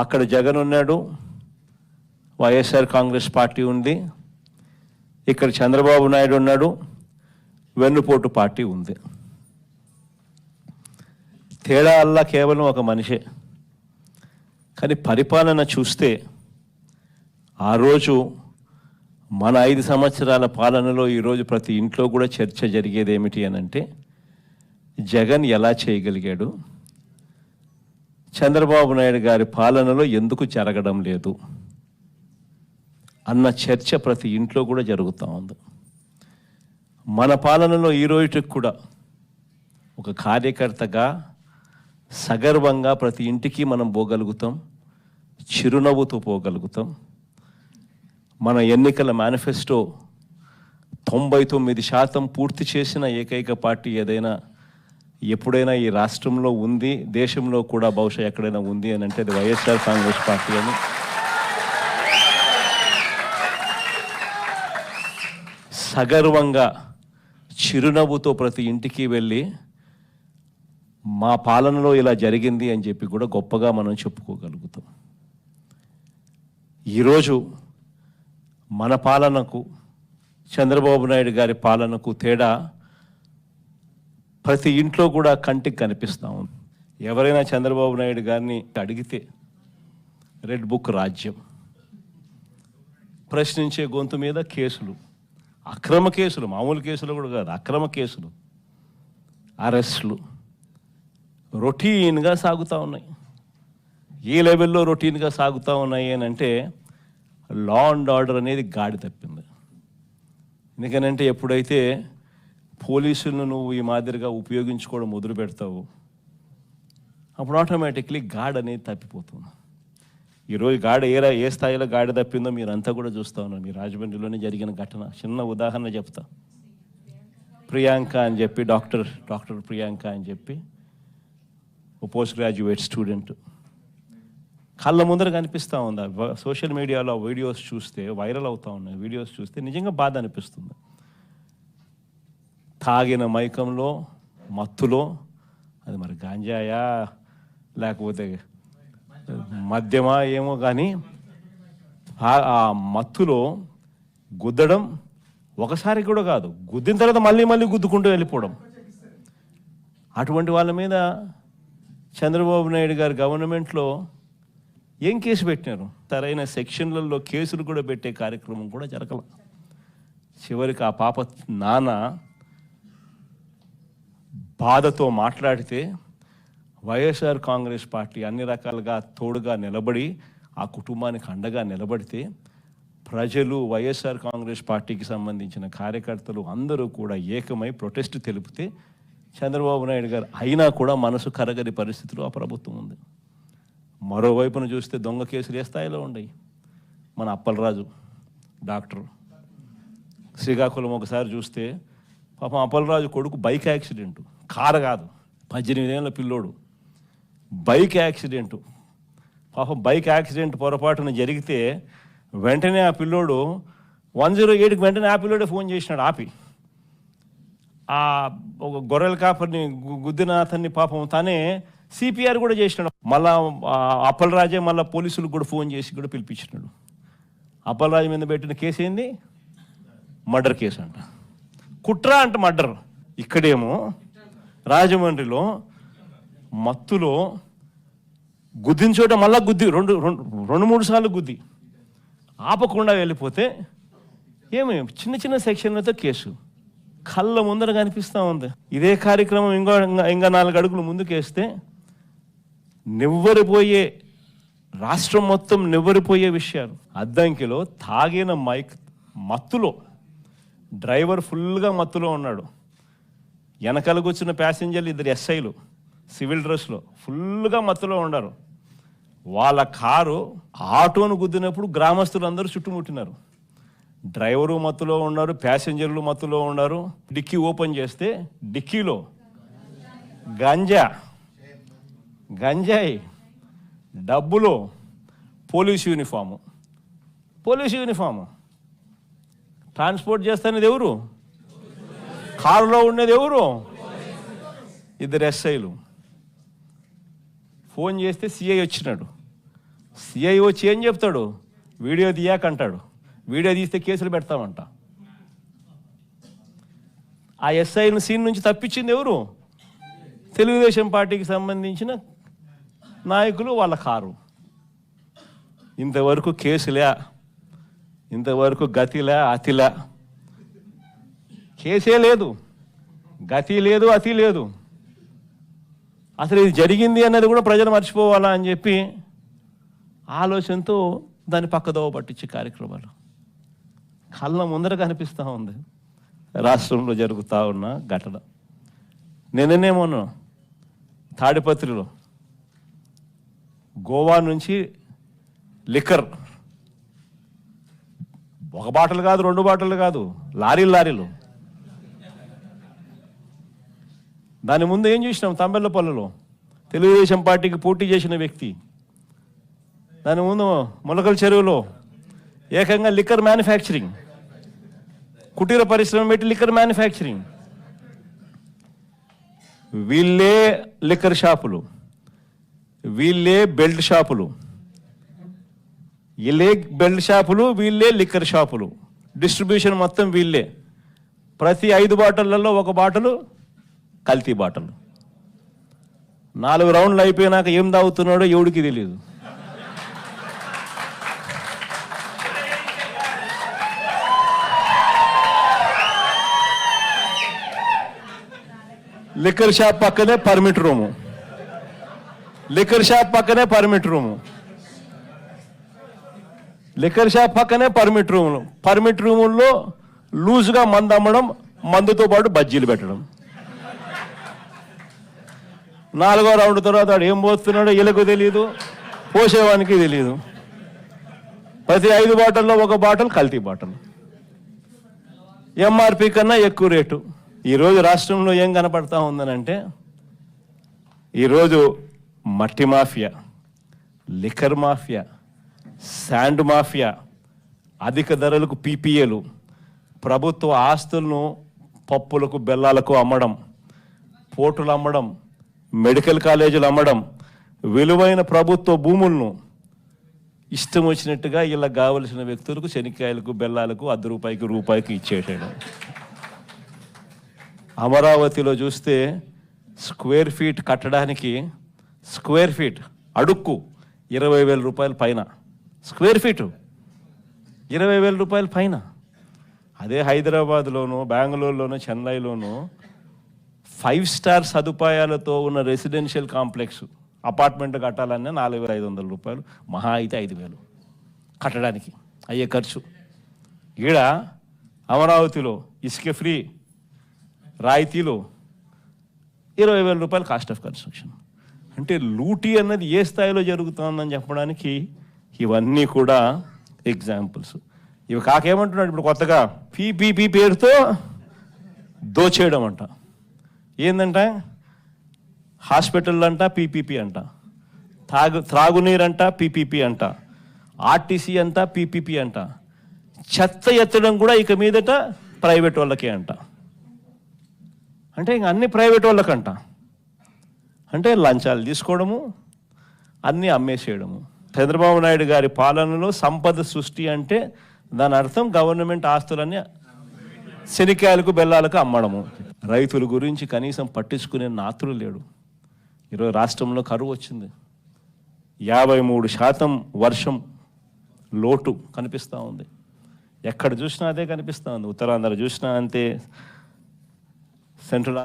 అక్కడ జగన్ ఉన్నాడు, వైఎస్ఆర్ కాంగ్రెస్ పార్టీ ఉంది. ఇక్కడ చంద్రబాబు నాయుడు ఉన్నాడు, వెన్నుపోటు పార్టీ ఉంది. తేడా అల్లా కేవలం ఒక మనిషే. కానీ పరిపాలన చూస్తే ఆ రోజు మన 5 సంవత్సరాల పాలనలో ఈరోజు ప్రతి ఇంట్లో కూడా చర్చ జరిగేది ఏమిటి అని అంటే, జగన్ ఎలా చేయగలిగాడు, చంద్రబాబు నాయుడు గారి పాలనలో ఎందుకు జరగడం లేదు అన్న చర్చ ప్రతి ఇంట్లో కూడా జరుగుతూ ఉంది. మన పాలనలో ఈ రోజుకి కూడా ఒక కార్యకర్తగా సగర్వంగా ప్రతి ఇంటికి మనం పోగలుగుతాం, చిరునవ్వుతో పోగలుగుతాం. మన ఎన్నికల మేనిఫెస్టో 99% పూర్తి చేసిన ఏకైక పార్టీ ఏదైనా ఎప్పుడైనా ఈ రాష్ట్రంలో ఉంది, దేశంలో కూడా బహుశా ఎక్కడైనా ఉంది అని అంటే అది వైఎస్ఆర్ కాంగ్రెస్ పార్టీ అని సగర్వంగా చిరునవ్వుతో ప్రతి ఇంటికి వెళ్ళి మా పాలనలో ఇలా జరిగింది అని చెప్పి కూడా గొప్పగా మనం చెప్పుకోగలుగుతాం. ఈరోజు మన పాలనకు చంద్రబాబు నాయుడు గారి పాలనకు తేడా ప్రతి ఇంట్లో కూడా కంటికి కనిపిస్తూ ఉంది. ఎవరైనా చంద్రబాబు నాయుడు గారిని అడిగితే రెడ్ బుక్ రాజ్యం, ప్రశ్నించే గొంతు మీద కేసులు, అక్రమ కేసులు, మామూలు కేసులు కూడా కాదు, అక్రమ కేసులు, అరెస్టులు రొటీన్గా సాగుతూ ఉన్నాయి. ఏ లెవెల్లో రొటీన్గా సాగుతూ ఉన్నాయి అని అంటే లా అండ్ ఆర్డర్ అనేది గాడి తప్పింది. ఎందుకనంటే ఎప్పుడైతే పోలీసులను నువ్వు ఈ మాదిరిగా ఉపయోగించుకోవడం మొదలు పెడతావు, అప్పుడు ఆటోమేటిక్లీ గాడ్ అనేది తప్పిపోతుంది. ఈరోజు గాడి ఏ స్థాయిలో గాడి తప్పిందో మీరంతా కూడా చూస్తూ ఉన్నారు. మీ రాజమండ్రిలోనే జరిగిన ఘటన చిన్న ఉదాహరణ చెప్తా. ప్రియాంక అని చెప్పి డాక్టర్ ప్రియాంక అని చెప్పి ఓ పోస్ట్ గ్రాడ్యుయేట్ స్టూడెంట్ కళ్ళ ముందర కనిపిస్తూ ఉంది. సోషల్ మీడియాలో వీడియోస్ చూస్తే, వైరల్ అవుతూ ఉన్నాయి వీడియోస్ చూస్తే నిజంగా బాధ అనిపిస్తుంది. తాగిన మైకంలో, మత్తులో, అది మరి గాంజాయా లేకపోతే మద్యమా ఏమో కానీ ఆ మత్తులో గుద్దడం ఒకసారి కూడా కాదు, గుద్దిన తర్వాత మళ్ళీ గుద్దుకుంటూ వెళ్ళిపోవడం. అటువంటి వాళ్ళ మీద చంద్రబాబు నాయుడు గారి గవర్నమెంట్లో ఏం కేసు పెట్టినారు? సరైన సెక్షన్లలో కేసులు కూడా పెట్టే కార్యక్రమం కూడా జరగల. చివరికి ఆ పాప నాన్న బాధతో మాట్లాడితే వైఎస్ఆర్ కాంగ్రెస్ పార్టీ అన్ని రకాలుగా తోడుగా నిలబడి ఆ కుటుంబానికి అండగా నిలబడితే ప్రజలు, వైఎస్ఆర్ కాంగ్రెస్ పార్టీకి సంబంధించిన కార్యకర్తలు అందరూ కూడా ఏకమై ప్రొటెస్ట్ తెలిపితే చంద్రబాబు నాయుడు గారు అయినా కూడా మనసు కరగని పరిస్థితిలో ఆ ప్రభుత్వం ఉంది. మరోవైపున చూస్తే దొంగ కేసులు ఏ స్థాయిలో ఉన్నాయి. మన అప్పలరాజు డాక్టర్ శ్రీకాకుళం ఒకసారి చూస్తే పాపం అప్పలరాజు కొడుకు బైక్ యాక్సిడెంటు, కారు కాదు, 18 ఏళ్ళ పిల్లోడు, బైక్ యాక్సిడెంటు. పాపం బైక్ యాక్సిడెంట్ పొరపాటున జరిగితే వెంటనే ఆ పిల్లోడు 108కి వెంటనే ఆ పిల్లోడే ఫోన్ చేసినాడు. ఆపి ఆ ఒక గొర్రెల కాపర్ని గుద్దిన అతన్ని పాపం తానే సిపిఆర్ కూడా చేసినాడు. మళ్ళా అప్పలరాజే మళ్ళీ పోలీసులకు కూడా ఫోన్ చేసి కూడా పిలిపించినాడు. అప్పలరాజు మీద పెట్టిన కేసు ఏంది? మర్డర్ కేసు అంట, కుట్ర అంట మర్డర్. ఇక్కడేమో రాజమండ్రిలో మత్తులో గుద్దిన చోట మళ్ళా గుద్ది రెండు మూడు సార్లు గుద్ది ఆపకుండా వెళ్ళిపోతే ఏమి చిన్న సెక్షన్లతో కేసు కళ్ళ ముందర కనిపిస్తూ ఉంది. ఇదే కార్యక్రమం ఇంకా 4 అడుగులు ముందుకేస్తే నివ్వరిపోయే, రాష్ట్రం మొత్తం నివ్వరిపోయే విషయాలు. అద్దంకిలో తాగిన మత్తులో డ్రైవర్ ఫుల్గా మత్తులో ఉన్నాడు, వెనకలకు వచ్చిన ప్యాసింజర్లు 2 ఎస్ఐలు సివిల్ డ్రెస్లో ఫుల్గా మత్తులో ఉన్నారు. వాళ్ళ కారు ఆటోను గుద్దినప్పుడు గ్రామస్తులు అందరూ చుట్టుముట్టినారు. డ్రైవరు మత్తులో ఉన్నారు, ప్యాసింజర్లు మత్తులో ఉన్నారు. డిక్కీ ఓపెన్ చేస్తే డిక్కీలో గంజాయి, డబ్బులు, పోలీసు యూనిఫాము. ట్రాన్స్పోర్ట్ చేస్తున్నది ఎవరు? కారులో ఉండేది ఎవరు? 2 ఎస్ఐలు. ఫోన్ చేస్తే సిఐ వచ్చినాడు. సిఐ వచ్చి ఏం చెప్తాడు? వీడియో తీయాకంటాడు. వీడియో తీస్తే కేసులు పెడతామంట. ఆ ఎస్ఐను సీన్ నుంచి తప్పించింది ఎవరు? తెలుగుదేశం పార్టీకి సంబంధించిన నాయకులు, వాళ్ళ కారు. ఇంతవరకు కేసులే, ఇంతవరకు గతిలే, అతిలే. కేసే లేదు, గతి లేదు, అతి లేదు. అసలు ఇది జరిగింది అన్నది కూడా ప్రజలు మర్చిపోవాలా అని చెప్పి ఆలోచనతో దాన్ని పక్కదోవ పట్టించే కార్యక్రమాలు కళ్ళ ముందర కనిపిస్తూ ఉంది. రాష్ట్రంలో జరుగుతూ ఉన్న ఘటన. నిన్ననేమోను తాడిపత్రిలో గోవా నుంచి లిక్కర్, ఒక బాటలు కాదు, 2 బాటలు కాదు, లారీలు. దాని ముందు ఏం చూసినాం? తంబెల్లపల్లిలో తెలుగుదేశం పార్టీకి పోటీ చేసిన వ్యక్తి. దాని ముందు మొలకల చెరువులో ఏకంగా లిక్కర్ మ్యానుఫ్యాక్చరింగ్, కుటీర పరిశ్రమ పెట్టి లిక్కర్ మ్యానుఫ్యాక్చరింగ్. వీళ్ళే లిక్కర్ షాపులు, వీళ్ళే బెల్ట్ షాపులు, వీళ్ళే బెల్ట్ షాపులు, వీళ్ళే లిక్కర్ షాపులు. డిస్ట్రిబ్యూషన్ మొత్తం వీళ్ళే. ప్రతి 5 బాటళ్లలో 1 బాటలు కల్తీ బాటలు. 4 రౌండ్లు అయిపోయినాక ఏం తాగుతున్నాడో ఎవడికి తెలియదు. లిక్కర్ షాప్ పక్కనే పర్మిట్ రూము, లిక్కర్ షాప్ పక్కనే పర్మిట్ రూము, లిక్కర్ షాప్ పక్కనే పర్మిట్ రూములు. పర్మిట్ రూముల్లో లూజ్గా మందు అమ్మడం, మందుతో పాటు బజ్జీలు పెట్టడం. 4వ రౌండ్ తర్వాత వాడు ఏం పోస్తున్నాడో వీళ్ళకు తెలియదు, పోసేవానికి తెలియదు. ప్రతి 5 బాటల్లో 1 బాటల్ కల్తీ బాటల్, ఎంఆర్పి కన్నా ఎక్కువ రేటు. ఈరోజు రాష్ట్రంలో ఏం కనపడతా ఉందనంటే, ఈరోజు మట్టి mafia, liquor mafia, sand mafia, అధిక ధరలకు పీపీఏలు, ప్రభుత్వ ఆస్తులను పప్పులకు బెల్లాలకు అమ్మడం, పోర్టులు అమ్మడం, మెడికల్ కాలేజీలు అమ్మడం, విలువైన ప్రభుత్వ భూములను ఇష్టం వచ్చినట్టుగా ఇలా కావలసిన వ్యక్తులకు శనక్కాయలకు, బెల్లాలకు ₹1 ఇచ్చేసేయడం. అమరావతిలో చూస్తే స్క్వేర్ ఫీట్ కట్టడానికి, స్క్వేర్ ఫీట్ అడుక్కు ₹20,000 పైన. స్క్వేర్ ఫీటు ₹20,000 పైన. అదే హైదరాబాద్లోనూ, బెంగళూరులోనూ, చెన్నైలోనూ 5 స్టార్ సదుపాయాలతో ఉన్న రెసిడెన్షియల్ కాంప్లెక్స్ అపార్ట్మెంట్ కట్టాలన్నా ₹4,500, మహా అయితే 5,000 కట్టడానికి అయ్యే ఖర్చు. ఈడ అమరావతిలో ఇసుక ఫ్రీ, రాయితీలు, ₹20,000 కాస్ట్ ఆఫ్ కన్స్ట్రక్షన్. అంటే లూటీ అన్నది ఏ స్థాయిలో జరుగుతుందని చెప్పడానికి ఇవన్నీ కూడా ఎగ్జాంపుల్స్. ఇవి కాకేమంటున్నాడు ఇప్పుడు కొత్తగా? పీపీపీ పేరుతో దోచేయడం అంట. ఏందంట? హాస్పిటల్ అంట పీపీపీ అంట, త్రాగునీరు అంట పీపీపీ అంట, ఆర్టీసీ అంట పీపీపీ అంట, చెత్త ఎత్తడం కూడా ఇక మీదట ప్రైవేట్ వాళ్ళకే అంట. అంటే ఇంక అన్ని ప్రైవేట్ వాళ్ళకంట. అంటే లంచాలు తీసుకోవడము, అన్నీ అమ్మేసేయడము. చంద్రబాబు నాయుడు గారి పాలనలో సంపద సృష్టి అంటే దాని అర్థం గవర్నమెంట్ ఆస్తులన్నీ శనక్కాయలకు, బెల్లాలకు అమ్మడము. రైతుల గురించి కనీసం పట్టించుకునే నాతులు లేడు. ఈరోజు రాష్ట్రంలో కరువు వచ్చింది. 53% వర్షం లోటు కనిపిస్తూ ఉంది. ఎక్కడ చూసినా అదే కనిపిస్తూ ఉంది. ఉత్తరాంధ్ర చూసినా అంతే, సెంట్రల్